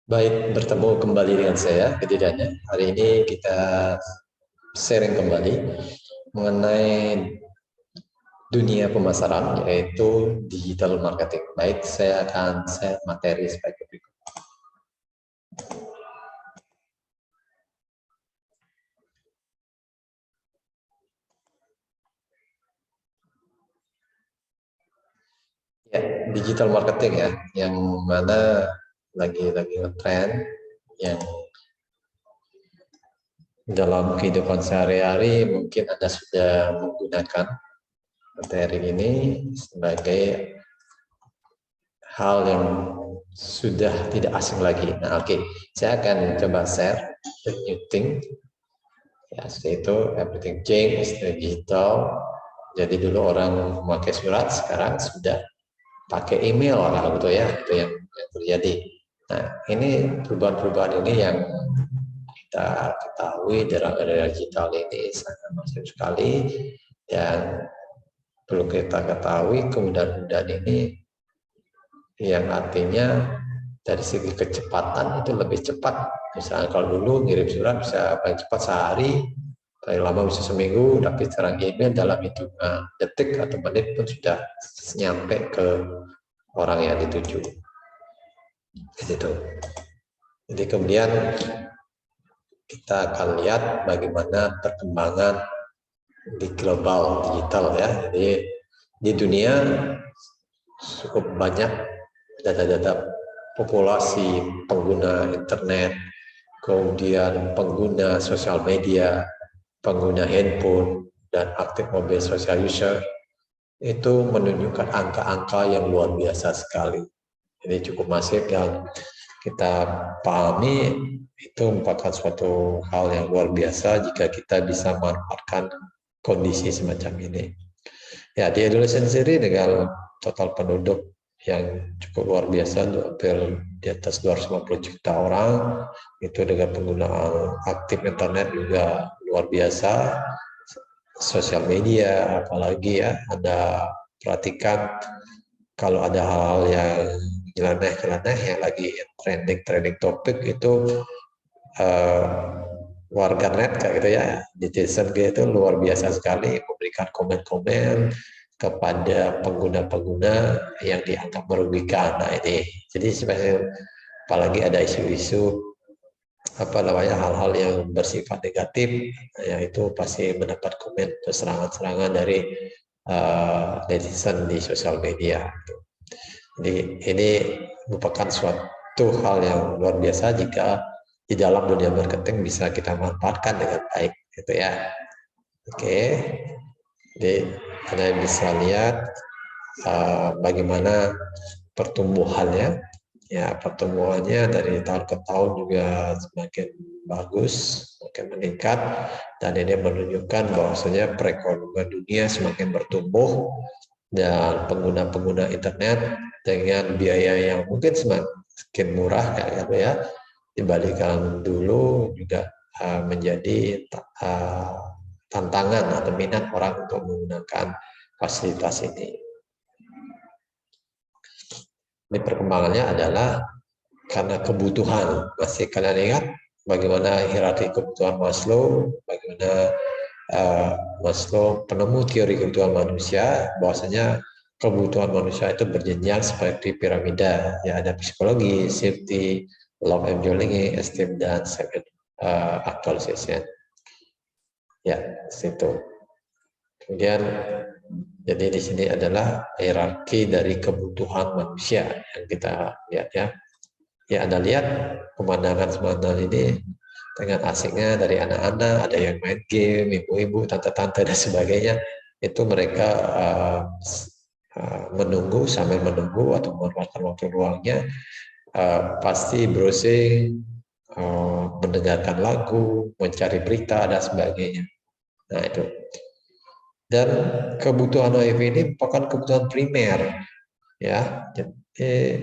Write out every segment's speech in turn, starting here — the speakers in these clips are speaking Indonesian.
Baik, bertemu kembali dengan saya, Kedidanya. Hari ini kita sharing kembali mengenai dunia pemasaran, yaitu digital marketing. Baik, saya akan share materi sebagai berikut. Ya, digital marketing ya, yang mana lagi ngetrend, yang dalam kehidupan sehari-hari mungkin Anda sudah menggunakan materi ini sebagai hal yang sudah tidak asing lagi. Nah, oke, saya akan coba share the new thing. Ya, yaitu everything change, digital. Jadi dulu orang memakai surat, sekarang sudah pakai email lah gitu ya, itu yang terjadi. Nah, ini perubahan-perubahan ini yang kita ketahui dalam era digital ini sangat masif sekali, dan perlu kita ketahui kemudahan-kemudahan ini yang artinya dari segi kecepatan itu lebih cepat. Misalnya kalau dulu ngirim surat bisa paling cepat sehari, paling lama bisa seminggu, tapi sekarang email dalam hitungan detik atau menit pun sudah nyampe ke orang yang dituju. Gitu. Jadi kemudian kita akan lihat bagaimana perkembangan di global digital ya. Jadi di dunia cukup banyak data-data populasi pengguna internet, kemudian pengguna sosial media, pengguna handphone, dan aktif mobile social user, itu menunjukkan angka-angka yang luar biasa sekali. Jadi cukup masif, yang kita pahami itu merupakan suatu hal yang luar biasa jika kita bisa memanfaatkan kondisi semacam ini. Ya, di Indonesia sendiri dengan total penduduk yang cukup luar biasa, hampir di atas 250 juta orang, itu dengan penggunaan aktif internet juga luar biasa, sosial media apalagi ya, Anda perhatikan kalau ada hal yang nyeleneh-nyeleneh yang lagi trending topik itu warganet kayak gitu ya, netizen gitu luar biasa sekali memberikan komen-komen kepada pengguna-pengguna yang dianggap merugikan. Nah ini, jadi apalagi ada isu-isu apa namanya, hal-hal yang bersifat negatif, yaitu pasti mendapat komen atau serangan-serangan dari netizen di sosial media. Jadi ini merupakan suatu hal yang luar biasa jika di dalam dunia marketing bisa kita manfaatkan dengan baik, gitu ya. Oke, jadi Anda bisa lihat bagaimana pertumbuhannya. Ya, pertumbuhannya dari tahun ke tahun juga semakin bagus, semakin meningkat, dan ini menunjukkan bahwasanya perekonomian dunia semakin bertumbuh, dan pengguna-pengguna internet dengan biaya yang mungkin semakin murah kayak gitu ya, dibandingkan dulu, juga menjadi tantangan atau minat orang untuk menggunakan fasilitas ini. Ini perkembangannya adalah karena kebutuhan. Masih kalian ingat bagaimana hierarki kebutuhan Maslow, bagaimana Maslow penemu teori kebutuhan manusia, bahwasanya kebutuhan manusia itu berjenjang seperti piramida. Ya, ada psikologi, safety, love and belonging, esteem, dan actualization. Ya, situ. Kemudian jadi di sini adalah hierarki dari kebutuhan manusia yang kita lihat ya. Ya, Anda lihat pemandangan ini dengan asiknya dari anak-anak, ada yang main game, ibu-ibu, tante-tante, dan sebagainya. Itu mereka menunggu, sambil menunggu atau memanfaatkan waktu luangnya, pasti browsing, mendengarkan lagu, mencari berita, dan sebagainya. Nah, itu. Dan kebutuhan WiFi ini merupakan kebutuhan primer, ya. Jadi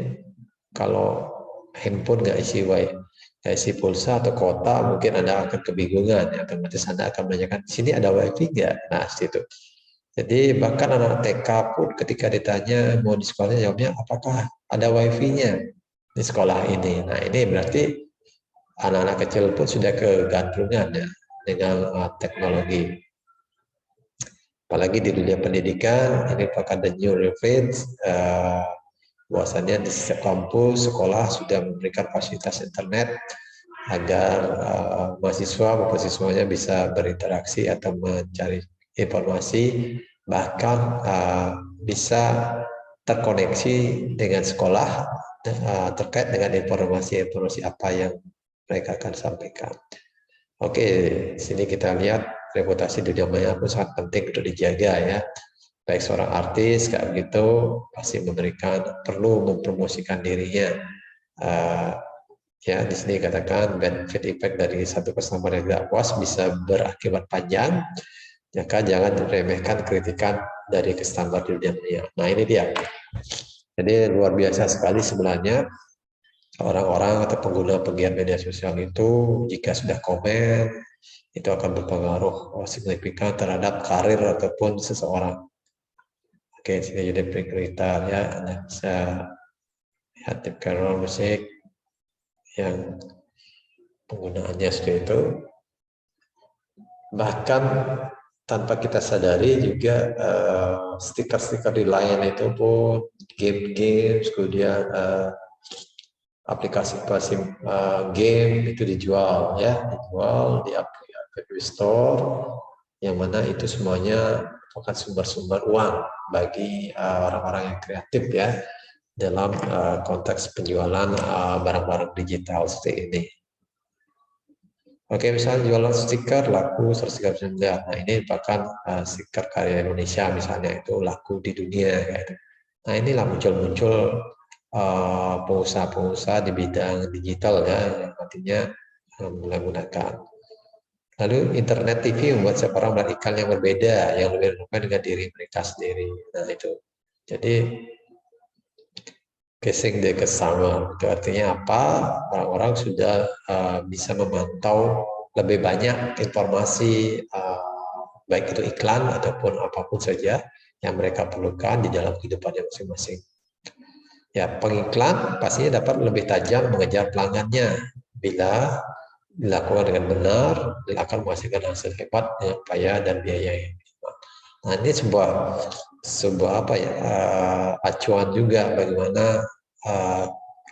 kalau handphone nggak isi WiFi, nggak isi pulsa atau kuota, mungkin Anda akan kebingungan, ya. Otomatis Anda akan menanyakan, sini ada WiFi nggak? Nah, situ. Jadi bahkan anak TK pun ketika ditanya mau di sekolahnya, jawabnya apakah ada WiFi-nya? di sekolah ini. Nah, ini berarti anak-anak kecil pun sudah kegandrungan ya dengan teknologi. Apalagi di dunia pendidikan, ini merupakan the new revenge. Bahwasannya di setiap kampus, sekolah sudah memberikan fasilitas internet agar mahasiswa maupun siswanya bisa berinteraksi atau mencari informasi, bahkan bisa terkoneksi dengan sekolah terkait dengan informasi-informasi apa yang mereka akan sampaikan. Oke, sini kita lihat reputasi dunia maya pun sangat penting untuk dijaga ya. Baik seorang artis kayak begitu pasti perlu mempromosikan dirinya. Ya di sini katakan benefit effect dari satu customer yang tidak puas bisa berakibat panjang. Maka jangan diremehkan kritikan dari customer di dunia maya. Nah ini dia. Jadi luar biasa sekali sebenarnya orang-orang atau pengguna pegiat media sosial itu jika sudah komen itu akan berpengaruh signifikan terhadap karir ataupun seseorang. Oke, sini jadi berita ya, Anda bisa lihat di background musik yang penggunaannya seperti itu. Bahkan tanpa kita sadari juga stiker-stiker di layar itu pun game-game, kemudian aplikasi-aplikasi game itu dijual ya, dijual di aplikasi store yang mana itu semuanya merupakan sumber-sumber uang bagi orang-orang yang kreatif ya dalam konteks penjualan barang-barang digital seperti ini. Oke, misalnya jualan stiker laku 139. Nah, ini bahkan stiker karya Indonesia misalnya itu laku di dunia gitu. Nah, inilah muncul-muncul pengusaha-pengusaha di bidang digital ya yang artinya menggunakan. Lalu internet TV membuat setiap orang melihat iklan yang berbeda, yang lebih relevan dengan diri mereka sendiri. Nah itu, jadi casing dia kesama. Itu artinya apa? Orang-orang sudah bisa memantau lebih banyak informasi, baik itu iklan ataupun apapun saja yang mereka perlukan di dalam kehidupannya masing-masing. Ya, pengiklan pastinya dapat lebih tajam mengejar pelanggannya bila dilakukan dengan benar, dia akan menghasilkan hasil hebat dengan payah dan biaya yang minimal. Nah ini sebuah apa ya acuan juga bagaimana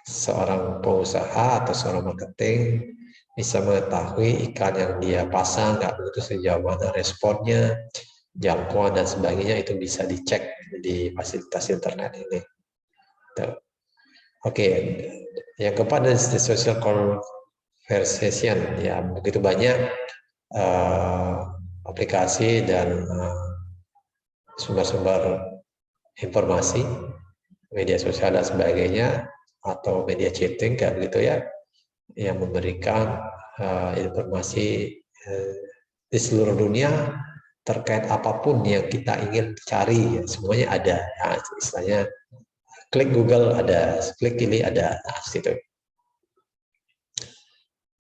seorang pengusaha atau seorang marketing bisa mengetahui iklan yang dia pasang nggak begitu sejauh mana responnya, jangkauan dan sebagainya itu bisa dicek di fasilitas internet ini. Oke, yang keempat adalah social conversation ya begitu banyak aplikasi dan sumber-sumber informasi media sosial dan sebagainya atau media chatting kayak begitu ya yang memberikan informasi di seluruh dunia terkait apapun yang kita ingin cari ya, semuanya ada ya, istilahnya klik Google ada, klik ini ada, nah situ.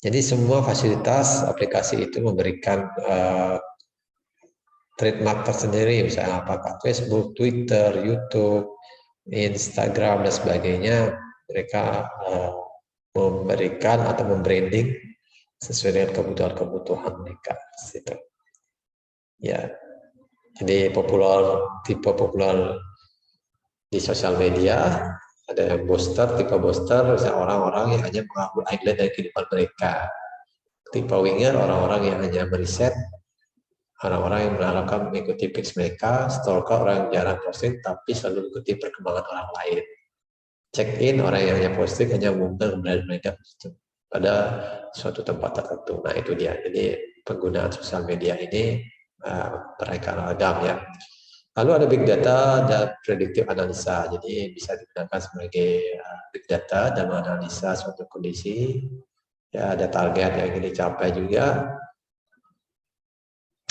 Jadi semua fasilitas aplikasi itu memberikan trademark tersendiri, misalnya apakah Facebook, Twitter, YouTube, Instagram dan sebagainya, mereka memberikan atau membranding sesuai dengan kebutuhan mereka. Gitu. Ya, jadi tipe populer di sosial media ada yang booster, tipe booster, misalnya orang-orang yang hanya mengambil highlight dari kehidupan mereka. Tipe winger, orang-orang yang hanya meriset, orang-orang yang mengharapkan mengikuti pix mereka, stalker, orang yang jarang posting, tapi selalu mengikuti perkembangan orang lain. Check-in, orang yang hanya posting, hanya mengumumkan keberadaan mereka pada suatu tempat tertentu. Nah itu dia, jadi penggunaan sosial media ini beraneka ragam ya. Lalu ada big data dan predictive analisa, jadi bisa digunakan sebagai big data dalam analisa suatu kondisi, ya ada target yang ingin dicapai juga.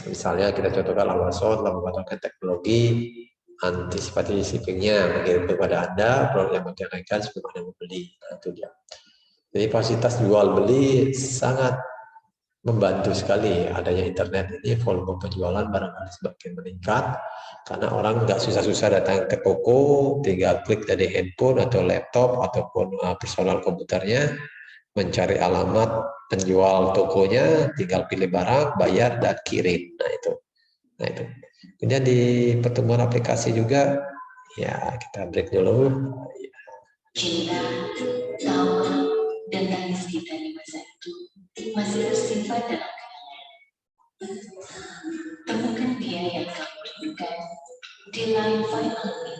Misalnya kita contohkan Amazon telah menggunakan teknologi antisipasi shippingnya mengirim kepada Anda produk yang mengenaikan sebelum Anda membeli. Nah itu dia. Jadi fasilitas jual beli sangat membantu sekali adanya internet ini, volume penjualan barangkali semakin meningkat karena orang nggak susah-susah datang ke toko, tinggal klik dari handphone atau laptop ataupun personal komputernya, mencari alamat penjual tokonya, tinggal pilih barang, bayar dan kirim. Nah itu. Kemudian di pertemuan aplikasi juga, ya kita break dulu. Cinta, tawa, dan tangis kita di masa itu masih tersimpan dalam kenangan. Temukan dia yang kamu rindukan di lain file alumni.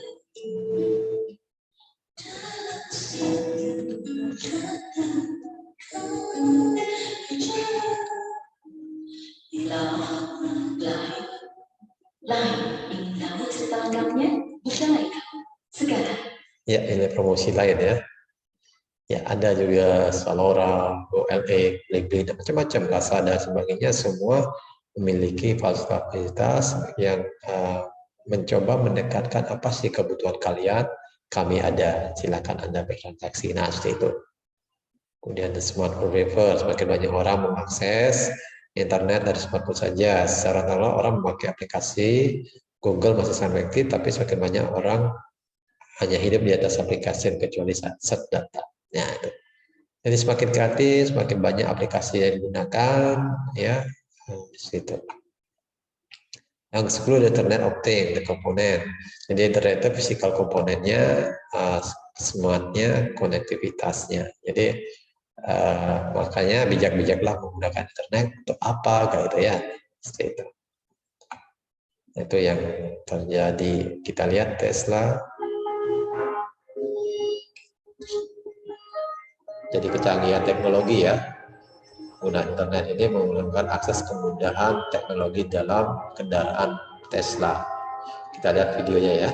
Lain, ingin tahu cerita lengkapnya? Bisa kamu sekarang. Ya, ini promosi lain ya. Ya, ada juga Salora, OLX, Blibli, dan macam-macam, Lazada dan sebagainya, semua memiliki fasilitas yang mencoba mendekatkan apa sih kebutuhan kalian, kami ada, silakan Anda bertransaksi. Nah, seperti itu. Kemudian the smartphone waiver, semakin banyak orang mengakses internet dari smartphone saja. Secara normal orang memakai aplikasi, Google masih sangat aktif, tapi semakin banyak orang hanya hidup di atas aplikasi kecuali set data. Ya, itu. Jadi semakin kreatif, semakin banyak aplikasi yang digunakan, ya, di situ. Yang 10 Internet of Things, the komponen. Jadi internet itu physical komponennya, smartnya, konektivitasnya. Jadi makanya bijak-bijaklah menggunakan internet untuk apa, kayak gitu ya. Seperti itu. Itu yang terjadi. Kita lihat Tesla. Jadi kecanggihan teknologi ya, penggunaan internet ini menggunakan akses kemudahan teknologi dalam kendaraan Tesla. Kita lihat videonya ya.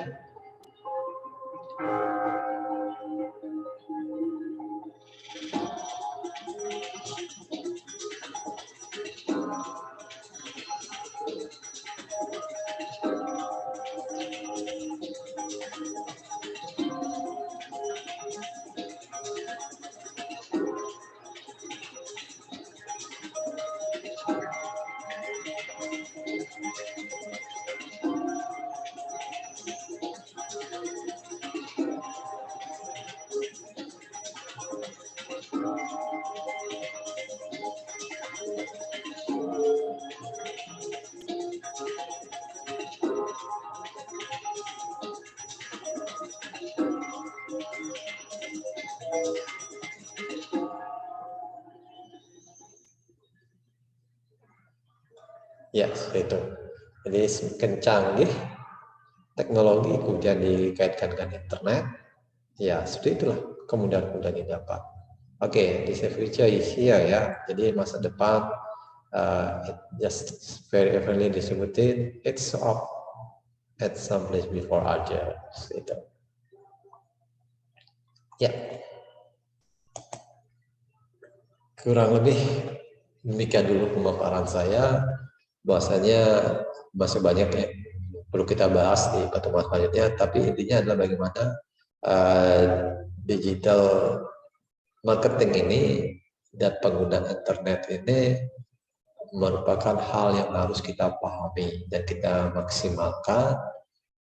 Ya, seperti itu. Jadi semakin canggih teknologi kemudian dikaitkan dengan internet, ya seperti itulah kemudahan-kemudahan yang dapat. Oke, this future is here ya. Jadi masa depan it just very evenly distributed. It's up at some place before other. Seperti itu. Ya, kurang lebih demikian dulu pemaparan saya. Bahwasanya masih banyak yang perlu kita bahas di pertemuan selanjutnya, tapi intinya adalah bagaimana digital marketing ini dan penggunaan internet ini merupakan hal yang harus kita pahami dan kita maksimalkan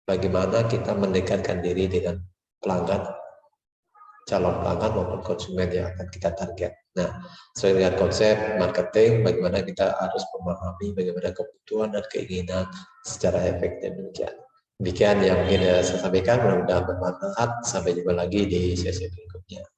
bagaimana kita mendekatkan diri dengan pelanggan, calon pelanggan maupun konsumen yang akan kita target. Nah, sesuai dengan konsep marketing, bagaimana kita harus memahami bagaimana kebutuhan dan keinginan secara efektif. Demikian yang ingin saya sampaikan, mudah-mudahan bermanfaat. Sampai jumpa lagi di sesi berikutnya.